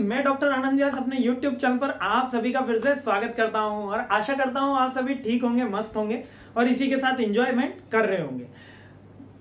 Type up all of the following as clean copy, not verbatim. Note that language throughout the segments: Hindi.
मैं डॉक्टर आनंद व्यास अपने YouTube चैनल पर आप सभी का फिर से स्वागत करता हूं और आशा करता हूं आप सभी ठीक होंगे, मस्त होंगे और इसी के साथ एंजॉयमेंट कर रहे होंगे।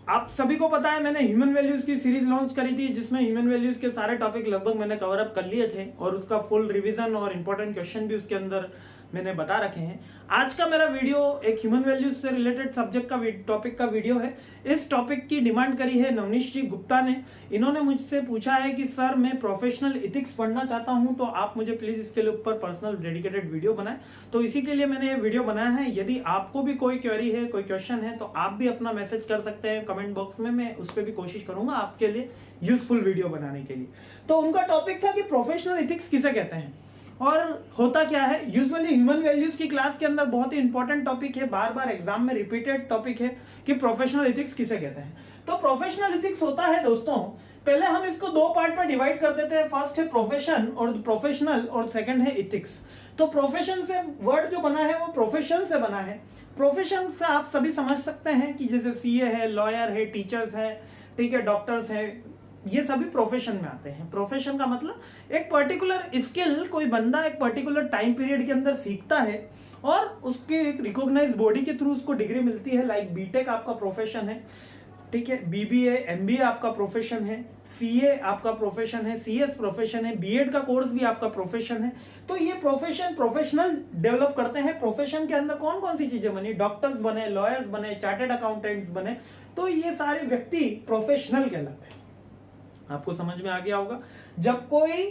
आप सभी को पता है मैंने ह्यूमन वैल्यूज की सीरीज लॉन्च करी थी जिसमें ह्यूमन वैल्यूज के सारे टॉपिक लगभग मैंने कवर अप कर लिए थे और उसका फुल रिवीजन और इंपॉर्टेंट क्वेश्चन भी उसके अंदर मैंने बता रखे हैं। आज का मेरा वीडियो एक ह्यूमन वैल्यूज से रिलेटेड सब्जेक्ट का टॉपिक का वीडियो है। इस टॉपिक की डिमांड करी है नवनीश जी गुप्ता ने। इन्होंने मुझसे पूछा है कि सर मैं प्रोफेशनल इथिक्स पढ़ना चाहता हूं तो आप मुझे प्लीज इसके लिए ऊपर पर्सनल डेडिकेटेड वीडियो बनाएं। तो इसी के लिए मैंने ये वीडियो बनाया है। यदि आपको भी कोई क्वेरी है, कोई क्वेश्चन है तो आप भी अपना मैसेज कर सकते हैं कमेंट बॉक्स में। मैं उस पर भी कोशिश करूंगा आपके लिए यूजफुल वीडियो बनाने के लिए। तो उनका टॉपिक था कि प्रोफेशनल इथिक्स किसे कहते हैं और होता क्या है। यूजुअली ह्यूमन वैल्यूज की क्लास के अंदर बहुत ही इंपॉर्टेंट टॉपिक है, बार बार एग्जाम में रिपीटेड टॉपिक है कि प्रोफेशनल इथिक्स किसे कहते हैं। तो प्रोफेशनल इथिक्स होता है दोस्तों, पहले हम इसको दो पार्ट में डिवाइड कर देते हैं। फर्स्ट है प्रोफेशन और प्रोफेशनल और सेकंड है इथिक्स। तो प्रोफेशन से वर्ड जो बना है वो प्रोफेशन से बना है। प्रोफेशन से आप सभी समझ सकते हैं कि जैसे सीए है, लॉयर है, टीचर्स है, ठीक है, डॉक्टर्स है, ये सभी प्रोफेशन में आते हैं। प्रोफेशन का मतलब एक पर्टिकुलर स्किल कोई बंदा एक पर्टिकुलर टाइम पीरियड के अंदर सीखता है और उसके एक रिकॉग्नाइज बॉडी के थ्रू उसको डिग्री मिलती है। लाइक बीटेक आपका प्रोफेशन है, ठीक है, बीबीए एमबीए आपका प्रोफेशन है, सीए आपका प्रोफेशन है, सीएस प्रोफेशन है, बीएड का कोर्स भी आपका प्रोफेशन है। तो ये प्रोफेशनल डेवलप करते हैं। प्रोफेशन के अंदर कौन कौन सी चीजें बनी, डॉक्टर्स बने, लॉयर्स बने, चार्टेड अकाउंटेंट्स बने, तो ये सारे व्यक्ति प्रोफेशनल कहलाते हैं। आपको समझ में आ गया होगा। जब कोई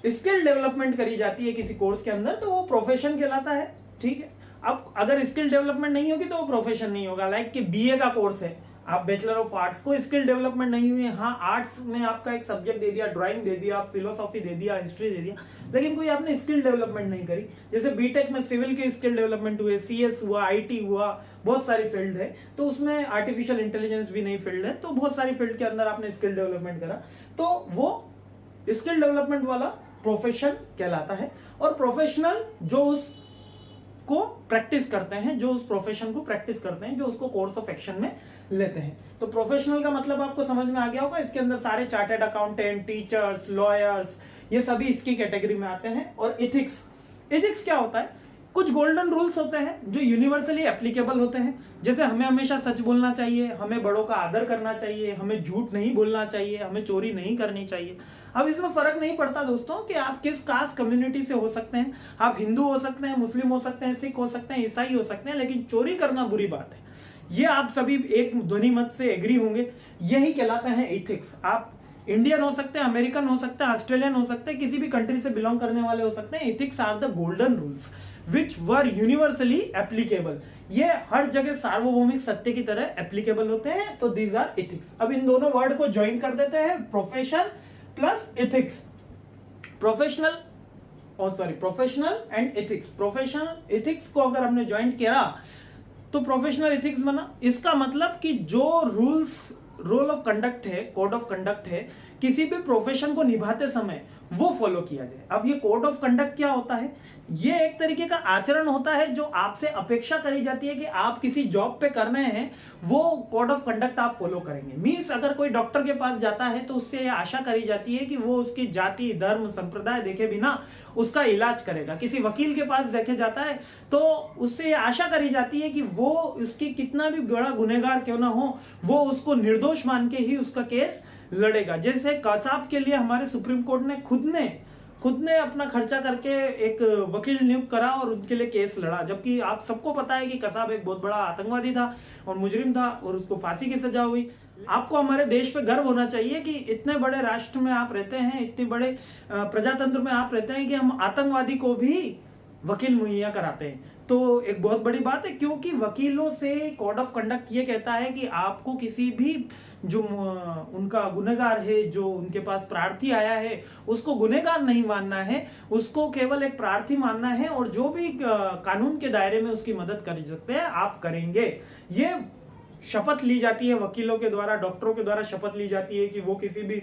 स्किल डेवलपमेंट करी जाती है किसी कोर्स के अंदर तो वो प्रोफेशन कहलाता है, ठीक है। अब अगर स्किल डेवलपमेंट नहीं होगी तो वो प्रोफेशन नहीं होगा। लाइक कि बीए का कोर्स है, आप बैचलर ऑफ आर्ट्स, कोई स्किल डेवलपमेंट नहीं हुई है। हाँ, आर्ट्स में आपका एक सब्जेक्ट दे दिया, ड्राइंग दे दिया, फिलोसॉफी दे दिया, हिस्ट्री दे दिया, लेकिन कोई आपने स्किल डेवलपमेंट नहीं करी। जैसे बीटेक में सिविल के स्किल डेवलपमेंट हुए, सीएस हुआ, आईटी हुआ, बहुत सारी फील्ड है। तो उसमें आर्टिफिशियल इंटेलिजेंस भी नई फील्ड है। तो बहुत सारी फील्ड के अंदर आपने स्किल डेवलपमेंट करा तो वो स्किल डेवलपमेंट वाला प्रोफेशन कहलाता है। और प्रोफेशनल जो को प्रैक्टिस करते हैं, जो उस प्रोफेशन को प्रैक्टिस करते हैं, जो उसको कोर्स ऑफ एक्शन में लेते हैं। तो प्रोफेशनल का मतलब आपको समझ में आ गया होगा। इसके अंदर सारे चार्टर्ड अकाउंटेंट, टीचर्स, लॉयर्स, ये सभी इसकी कैटेगरी में आते हैं। और इथिक्स क्या होता है, कुछ गोल्डन रूल्स होते हैं जो यूनिवर्सली एप्लीकेबल होते हैं। जैसे हमें हमेशा सच बोलना चाहिए, हमें बड़ों का आदर करना चाहिए, हमें झूठ नहीं बोलना चाहिए, हमें चोरी नहीं करनी चाहिए। अब इसमें फर्क नहीं पड़ता दोस्तों कि आप किस कास्ट कम्युनिटी से हो सकते हैं। आप हिंदू हो सकते हैं, मुस्लिम हो सकते हैं, सिख हो सकते हैं, ईसाई हो सकते हैं, लेकिन चोरी करना बुरी बात है। ये आप सभी एक ध्वनि मत से एग्री होंगे। यही कहलाता है एथिक्स। आप इंडियन हो सकते हैं, अमेरिकन हो सकते हैं, ऑस्ट्रेलियन हो सकते हैं, किसी भी कंट्री से बिलोंग करने वाले हो सकते हैं। Ethics are the golden rules which were universally applicable. ये हर जगह सार्वभौमिक सत्य की तरह एप्लीकेबल होते हैं। तो दीज आर एथिक्स। अब इन दोनों वर्ड को ज्वाइन कर देते हैं, profession plus ethics. Professional and ethics. Professional ethics को अगर हमने ज्वाइन किया तो प्रोफेशनल एथिक्स बना। इसका मतलब कि जो रोल ऑफ कंडक्ट है, कोड ऑफ कंडक्ट है, किसी भी प्रोफेशन को निभाते समय वो फॉलो किया जाए। अब ये कोड ऑफ कंडक्ट क्या होता है, ये एक तरीके का आचरण होता है जो आपसे अपेक्षा करी जाती है कि आप किसी जॉब पे कर रहे हैं, वो कोड ऑफ कंडक्ट आप फॉलो करेंगे। मींस अगर कोई डॉक्टर के पास जाता है तो उससे ये आशा करी जाती है कि वो उसकी जाति, धर्म, संप्रदाय देखे बिना उसका इलाज करेगा। किसी वकील के पास देखे जाता है तो उससे ये आशा करी जाती है कि वो उसकी कितना भी बड़ा गुनहगार क्यों ना हो, वो उसको निर्दोष मान के ही उसका केस लड़ेगा। जैसे कसाब के लिए हमारे सुप्रीम कोर्ट ने खुद ने अपना खर्चा करके एक वकील नियुक्त करा और उनके लिए केस लड़ा। जबकि आप सबको पता है कि कसाब एक बहुत बड़ा आतंकवादी था और मुजरिम था और उसको फांसी की सजा हुई। आपको हमारे देश पे गर्व होना चाहिए कि इतने बड़े राष्ट्र में आप रहते हैं, इतने बड़े प्रजातंत्र में आप रहते हैं कि हम आतंकवादी को भी वकील मुहैया कराते हैं। तो एक बहुत बड़ी बात है, क्योंकि वकीलों से कोड ऑफ कंडक्ट ये कहता है कि आपको किसी भी जो उनका गुनहगार है, जो उनके पास प्रार्थी आया है, उसको गुनहगार नहीं मानना है, उसको केवल एक प्रार्थी मानना है और जो भी कानून के दायरे में उसकी मदद कर सकते हैं आप करेंगे। ये शपथ ली जाती है वकीलों के द्वारा, डॉक्टरों के द्वारा शपथ ली जाती है कि वो किसी भी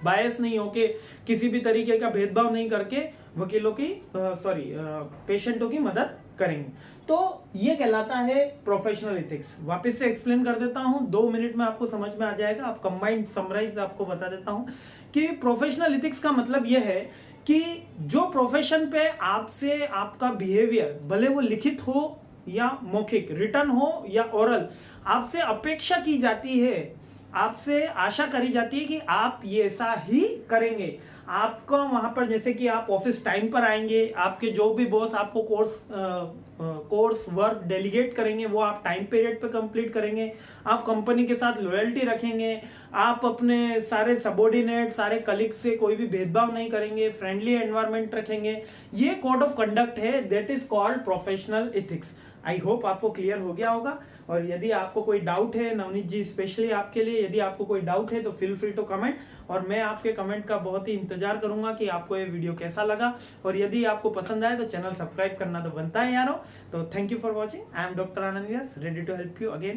बायस नहीं होके, किसी भी तरीके का भेदभाव नहीं करके वकीलों की पेशेंटों की मदद करेंगे। तो ये कहलाता है प्रोफेशनल एथिक्स। वापस से एक्सप्लेन कर देता हूं, 2 मिनट में आपको समझ में आ जाएगा। आप कंबाइंड समराइज आपको बता देता हूं कि प्रोफेशनल एथिक्स का मतलब यह है कि जो प्रोफेशन पे आपसे आपका बिहेवियर, भले वो लिखित हो या मौखिक, रिटर्न हो या ओरल, आपसे अपेक्षा की जाती है, आपसे आशा करी जाती है कि आप ये ऐसा ही करेंगे। आपका वहां पर जैसे कि आप ऑफिस टाइम पर आएंगे, आपके जो भी बॉस आपको कोर्स वर्क डेलीगेट करेंगे वो आप टाइम पीरियड पे कंप्लीट करेंगे, आप कंपनी के साथ लॉयल्टी रखेंगे, आप अपने सारे सबॉर्डिनेट, सारे कलीग से कोई भी भेदभाव नहीं करेंगे, फ्रेंडली एनवायरनमेंट रखेंगे। ये कोड ऑफ कंडक्ट है, that is called professional ethics. I hope आपको क्लियर हो गया होगा। और यदि आपको कोई डाउट है, नवनीत जी स्पेशली आपके लिए, यदि आपको कोई डाउट है तो फील फ्री टू कमेंट, और मैं आपके कमेंट का बहुत ही इंतजार करूंगा कि आपको ये वीडियो कैसा लगा। और यदि आपको पसंद आए तो चैनल सब्सक्राइब करना तो बनता है यारो। तो thank you for watching. I am doctor Anand Vyas, ready to help you again.